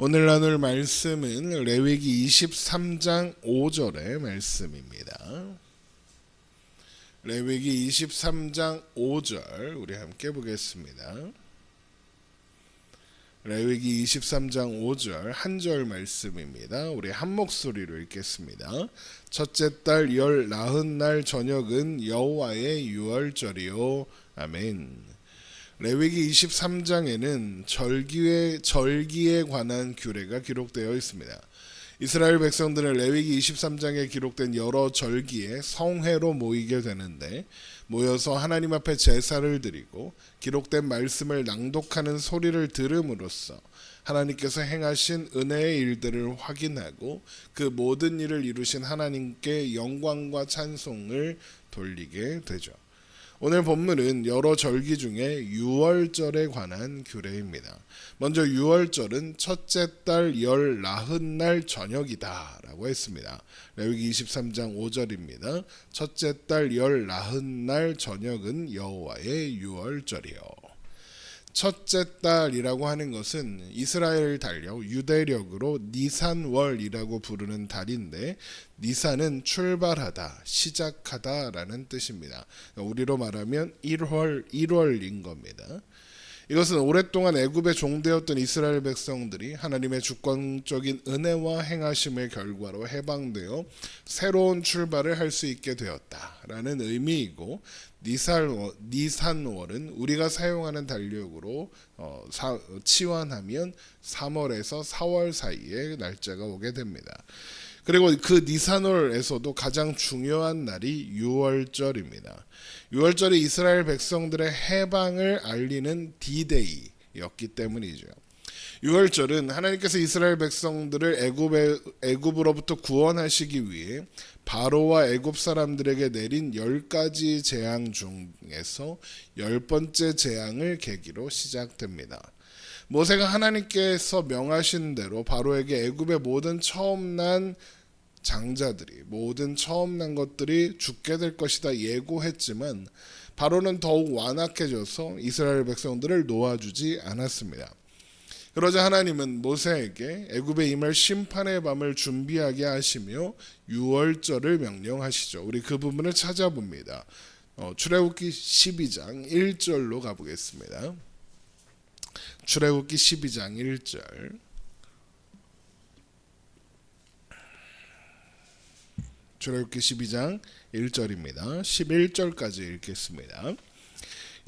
오늘 나눌 말씀은 레위기 23장 5절의 말씀입니다. 레위기 23장 5절 우리 함께 보겠습니다. 레위기 23장 5절 한 절 말씀입니다. 우리 한 목소리로 읽겠습니다. 첫째 달 열 나흔 날 저녁은 여호와의 유월절이요. 아멘. 레위기 23장에는 절기에 관한 규례가 기록되어 있습니다. 이스라엘 백성들은 레위기 23장에 기록된 여러 절기에 성회로 모이게 되는데 모여서 하나님 앞에 제사를 드리고 기록된 말씀을 낭독하는 소리를 들음으로써 하나님께서 행하신 은혜의 일들을 확인하고 그 모든 일을 이루신 하나님께 영광과 찬송을 돌리게 되죠. 오늘 본문은 여러 절기 중에 유월절에 관한 규례입니다. 먼저 유월절은 첫째 달 열 나흔 날 저녁이다 라고 했습니다. 레위기 23장 5절입니다. 첫째 달 열 나흔 날 저녁은 여호와의 유월절이요. 첫째 달이라고 하는 것은 이스라엘 달력 유대력으로 니산월이라고 부르는 달인데 니산은 출발하다, 시작하다라는 뜻입니다. 우리로 말하면 1월인 겁니다. 이것은 오랫동안 애굽에 종되었던 이스라엘 백성들이 하나님의 주권적인 은혜와 행하심의 결과로 해방되어 새로운 출발을 할 수 있게 되었다라는 의미이고 니산월은 우리가 사용하는 달력으로 치환하면 3월에서 4월 사이에 날짜가 오게 됩니다. 그리고 그 니산월에서도 가장 중요한 날이 유월절입니다. 유월절이 이스라엘 백성들의 해방을 알리는 D-Day였기 때문이죠. 유월절은 하나님께서 이스라엘 백성들을 애굽으로부터 구원하시기 위해 바로와 애굽 사람들에게 내린 10가지 재앙 중에서 10번째 재앙을 계기로 시작됩니다. 모세가 하나님께서 명하신 대로 바로에게 애굽의 모든 처음 난 장자들이 모든 처음 난 것들이 죽게 될 것이다 예고했지만 바로는 더욱 완악해져서 이스라엘 백성들을 놓아주지 않았습니다. 그러자 하나님은 모세에게 애굽에 임할 심판의 밤을 준비하게 하시며 유월절을 명령하시죠. 우리 그 부분을 찾아봅니다. 출애굽기 12장 1절로 가보겠습니다. 출애굽기 12장 1절 출애굽기 12장 1절입니다. 11절까지 읽겠습니다.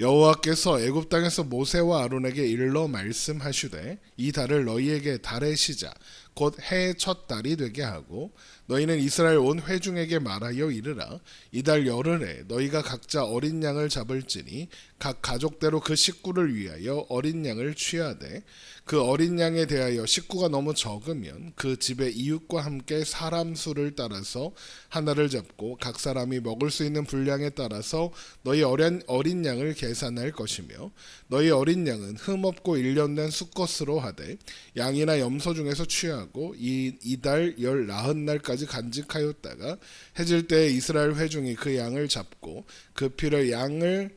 여호와께서 애굽 땅에서 모세와 아론에게 일러 말씀하시되 이 달을 너희에게 달의 시작 곧 해의 첫 달이 되게 하고 너희는 이스라엘 온 회중에게 말하여 이르라 이 달 열흘에 너희가 각자 어린 양을 잡을지니 각 가족대로 그 식구를 위하여 어린 양을 취하되 그 어린 양에 대하여 식구가 너무 적으면 그 집의 이웃과 함께 사람 수를 따라서 하나를 잡고 각 사람이 먹을 수 있는 분량에 따라서 너희 어린 양을 계산할 것이며 너희 어린 양은 흠없고 1년 된 수컷으로 하되 양이나 염소 중에서 취하고 이달 열 나흔 날까지 간직하였다가 해질 때에 이스라엘 회중이 그 양을 잡고 그 피를 양을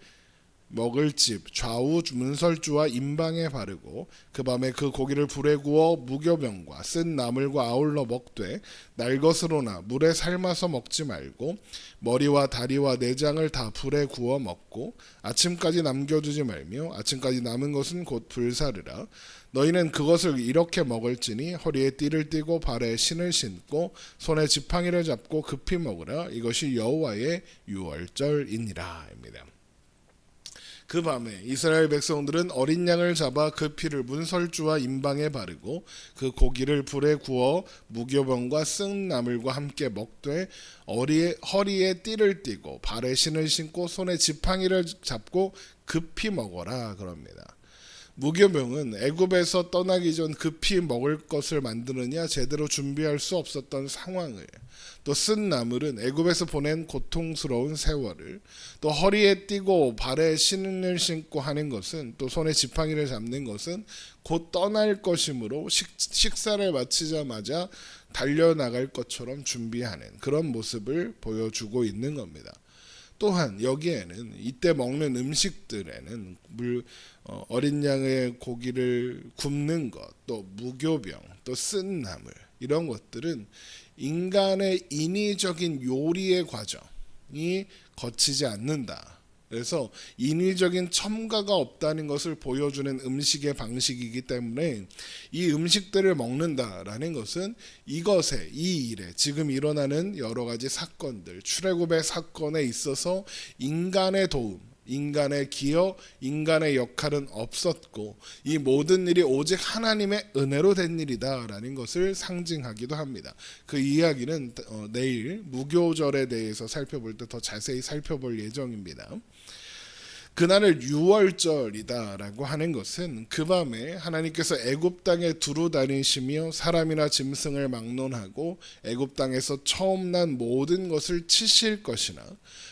먹을 집 좌우 문설주와 임방에 바르고 그 밤에 그 고기를 불에 구워 무교병과 쓴 나물과 아울러 먹되 날 것으로나 물에 삶아서 먹지 말고 머리와 다리와 내장을 다 불에 구워 먹고 아침까지 남겨두지 말며 아침까지 남은 것은 곧 불사르라. 너희는 그것을 이렇게 먹을지니 허리에 띠를 띠고 발에 신을 신고 손에 지팡이를 잡고 급히 먹으라. 이것이 여호와의 유월절이니라. 입니다. 그 밤에 이스라엘 백성들은 어린 양을 잡아 그 피를 문설주와 임방에 바르고 그 고기를 불에 구워 무교병과 쓴 나물과 함께 먹되 허리에 띠를 띠고 발에 신을 신고 손에 지팡이를 잡고 급히 먹어라 그럽니다. 무교병은 애굽에서 떠나기 전 급히 먹을 것을 만드느냐 제대로 준비할 수 없었던 상황을, 또 쓴 나물은 애굽에서 보낸 고통스러운 세월을, 또 허리에 띠고 발에 신을 신고 하는 것은, 또 손에 지팡이를 잡는 것은 곧 떠날 것이므로 식사를 마치자마자 달려나갈 것처럼 준비하는 그런 모습을 보여주고 있는 겁니다. 또한 여기에는 이때 먹는 음식들에는 어린 양의 고기를 굽는 것, 또 무교병, 또 쓴 나물 이런 것들은 인간의 인위적인 요리의 과정이 거치지 않는다. 그래서 인위적인 첨가가 없다는 것을 보여주는 음식의 방식이기 때문에 이 음식들을 먹는다라는 것은 이것에 이 일에 지금 일어나는 여러 가지 사건들 출애굽의 사건에 있어서 인간의 도움 인간의 기여, 인간의 역할은 없었고 이 모든 일이 오직 하나님의 은혜로 된 일이다라는 것을 상징하기도 합니다. 그 이야기는 내일 무교절에 대해서 살펴볼 때 더 자세히 살펴볼 예정입니다. 그날을 유월절이다라고 하는 것은 그 밤에 하나님께서 애굽 땅에 두루 다니시며 사람이나 짐승을 막론하고 애굽 땅에서 처음 난 모든 것을 치실 것이나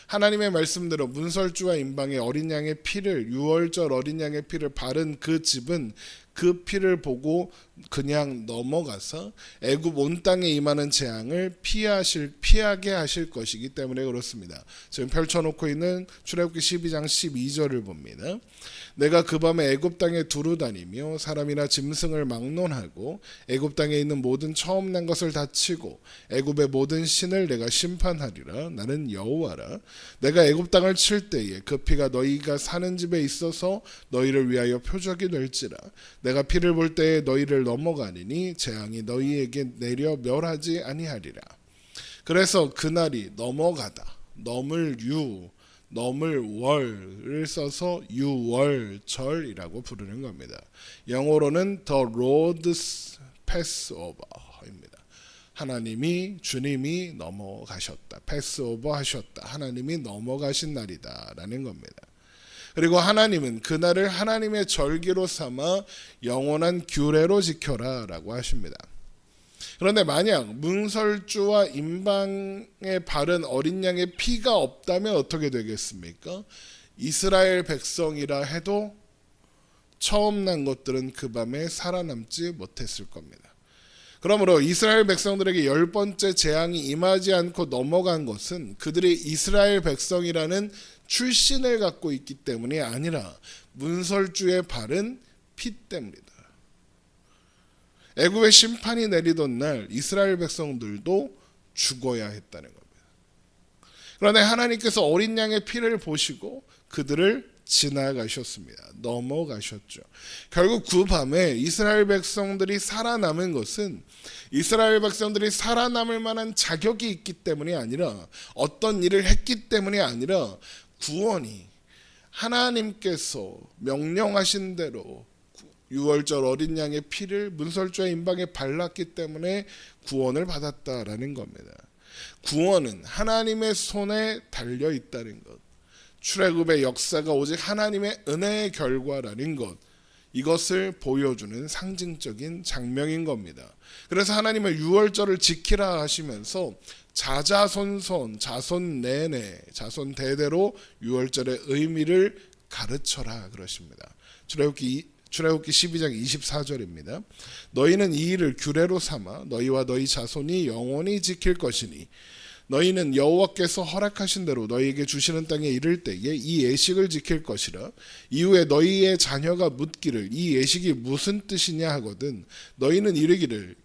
하나님의 말씀대로 문설주와 임방의 어린 양의 피를 유월절 어린 양의 피를 바른 그 집은 그 피를 보고 그냥 넘어가서 애굽 온 땅에 임하는 재앙을 피하게 하실 것이기 때문에 그렇습니다. 지금 펼쳐놓고 있는 출애굽기 12장 12절을 봅니다. 내가 그 밤에 애굽 땅에 두루 다니며 사람이나 짐승을 막론하고 애굽 땅에 있는 모든 처음 난 것을 다 치고 애굽의 모든 신을 내가 심판하리라. 나는 여호와라. 내가 애굽 땅을 칠 때에 그 피가 너희가 사는 집에 있어서 너희를 위하여 표적이 될지라. 내가 피를 볼 때에 너희를 넘어가니니 재앙이 너희에게 내려 멸하지 아니하리라. 그래서 그날이 넘어가다 넘을 월을 써서 유월절이라고 부르는 겁니다. 영어로는 The Lord's Passover입니다. 하나님이 주님이 넘어가셨다. 패스오버 하셨다. 하나님이 넘어가신 날이다라는 겁니다. 그리고 하나님은 그날을 하나님의 절기로 삼아 영원한 규례로 지켜라라고 하십니다. 그런데 만약 문설주와 임방에 바른 어린 양의 피가 없다면 어떻게 되겠습니까? 이스라엘 백성이라 해도 처음 난 것들은 그 밤에 살아남지 못했을 겁니다. 그러므로 이스라엘 백성들에게 10번째 재앙이 임하지 않고 넘어간 것은 그들이 이스라엘 백성이라는 출신을 갖고 있기 때문이 아니라 문설주에 바른 피 때문이다. 애굽의 심판이 내리던 날 이스라엘 백성들도 죽어야 했다는 겁니다. 그런데 하나님께서 어린 양의 피를 보시고 그들을 지나가셨습니다. 넘어가셨죠. 결국 그 밤에 이스라엘 백성들이 살아남은 것은 이스라엘 백성들이 살아남을 만한 자격이 있기 때문이 아니라 어떤 일을 했기 때문이 아니라 구원이 하나님께서 명령하신 대로 유월절 어린 양의 피를 문설주와 임방에 발랐기 때문에 구원을 받았다라는 겁니다. 구원은 하나님의 손에 달려 있다는 것. 출애굽의 역사가 오직 하나님의 은혜의 결과라는 것. 이것을 보여주는 상징적인 장면인 겁니다. 그래서 하나님은 유월절을 지키라 하시면서 자손 내내 자손 대대로 유월절의 의미를 가르쳐라 그러십니다. 출애굽기 12장 24절입니다. 너희는 이 일을 규례로 삼아 너희와 너희 자손이 영원히 지킬 것이니 너희는 여호와께서 허락하신 대로 너희에게 주시는 땅에 이를 때에 이 예식을 지킬 것이라. 이후에 너희의 자녀가 묻기를 이 예식이 무슨 뜻이냐 하거든 너희는 이르기를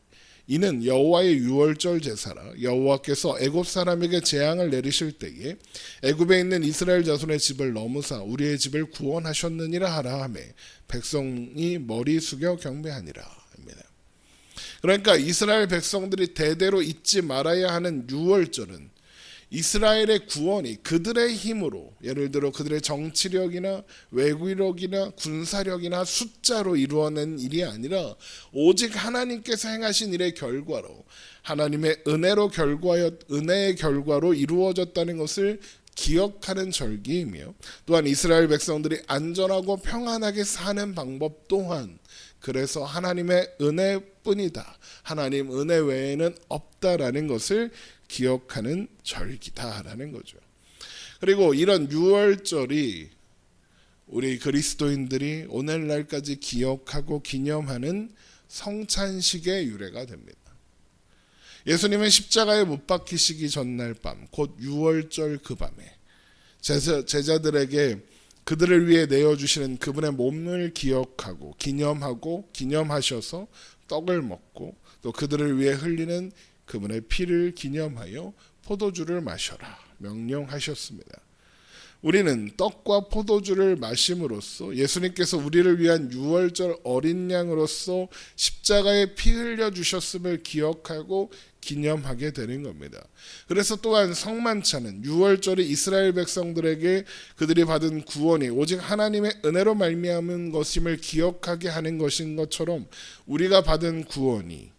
이는 여호와의 유월절 제사라. 여호와께서 애굽 사람에게 재앙을 내리실 때에 애굽에 있는 이스라엘 자손의 집을 넘으사 우리의 집을 구원하셨느니라 하라 하매 백성이 머리 숙여 경배하니라. 그러니까 이스라엘 백성들이 대대로 잊지 말아야 하는 유월절은 이스라엘의 구원이 그들의 힘으로 예를 들어 그들의 정치력이나 외교력이나 군사력이나 숫자로 이루어낸 일이 아니라 오직 하나님께서 행하신 일의 결과로 하나님의 은혜의 결과로 이루어졌다는 것을 기억하는 절기이며 또한 이스라엘 백성들이 안전하고 평안하게 사는 방법 또한 그래서 하나님의 은혜뿐이다. 하나님 은혜 외에는 없다라는 것을 기억하는 절기다라는 거죠. 그리고 이런 유월절이 우리 그리스도인들이 오늘날까지 기억하고 기념하는 성찬식의 유래가 됩니다. 예수님은 십자가에 못 박히시기 전날 밤, 곧 유월절 그 밤에 제자들에게 그들을 위해 내어주시는 그분의 몸을 기억하고 기념하셔서 떡을 먹고 또 그들을 위해 흘리는 그분의 피를 기념하여 포도주를 마셔라 명령하셨습니다. 우리는 떡과 포도주를 마심으로써 예수님께서 우리를 위한 유월절 어린 양으로서 십자가에 피 흘려 주셨음을 기억하고 기념하게 되는 겁니다. 그래서 또한 성만찬은 유월절이 이스라엘 백성들에게 그들이 받은 구원이 오직 하나님의 은혜로 말미암은 것임을 기억하게 하는 것인 것처럼 우리가 받은 구원이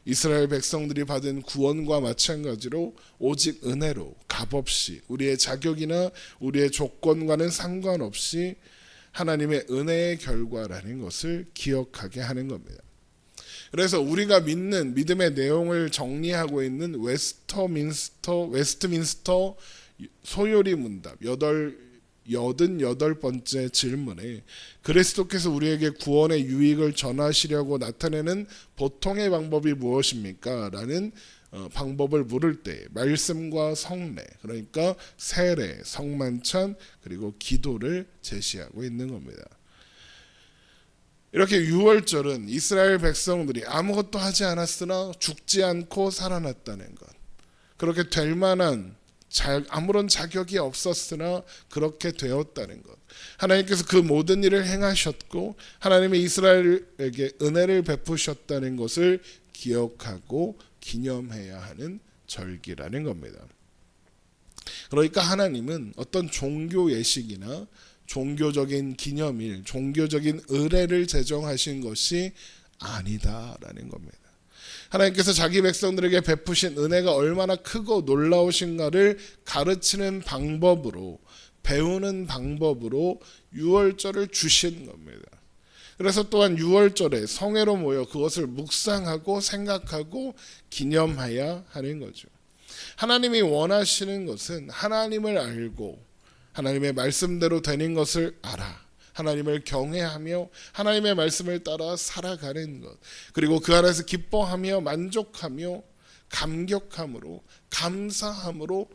이스라엘 백성들이 받은 구원과 마찬가지로 오직 은혜로 값없이 우리의 자격이나 우리의 조건과는 상관없이 하나님의 은혜의 결과라는 것을 기억하게 하는 겁니다. 그래서 우리가 믿는 믿음의 내용을 정리하고 있는 웨스트민스터 소요리 문답 88번째 질문에 그리스도께서 우리에게 구원의 유익을 전하시려고 나타내는 보통의 방법이 무엇입니까? 라는 방법을 물을 때 말씀과 성례, 그러니까 세례, 성만찬, 그리고 기도를 제시하고 있는 겁니다. 이렇게 유월절은 이스라엘 백성들이 아무것도 하지 않았으나 죽지 않고 살아났다는 것, 그렇게 될 만한 아무런 자격이 없었으나 그렇게 되었다는 것, 하나님께서 그 모든 일을 행하셨고 하나님의 이스라엘에게 은혜를 베푸셨다는 것을 기억하고 기념해야 하는 절기라는 겁니다. 그러니까 하나님은 어떤 종교 예식이나 종교적인 기념일, 종교적인 의례를 제정하신 것이 아니다라는 겁니다. 하나님께서 자기 백성들에게 베푸신 은혜가 얼마나 크고 놀라우신가를 가르치는 방법으로, 배우는 방법으로 유월절을 주신 겁니다. 그래서 또한 유월절에 성회로 모여 그것을 묵상하고 생각하고 기념해야 하는 거죠. 하나님이 원하시는 것은 하나님을 알고 하나님의 말씀대로 되는 것을 알아, 하나님을 경외하며 하나님의 말씀을 따라 살아가는 것, 그리고 그 안에서 기뻐하며 만족하며 감격함으로 감사함으로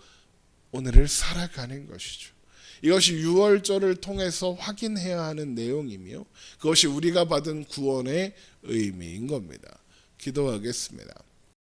오늘을 살아가는 것이죠. 이것이 유월절을 통해서 확인해야 하는 내용이며 그것이 우리가 받은 구원의 의미인 겁니다. 기도하겠습니다.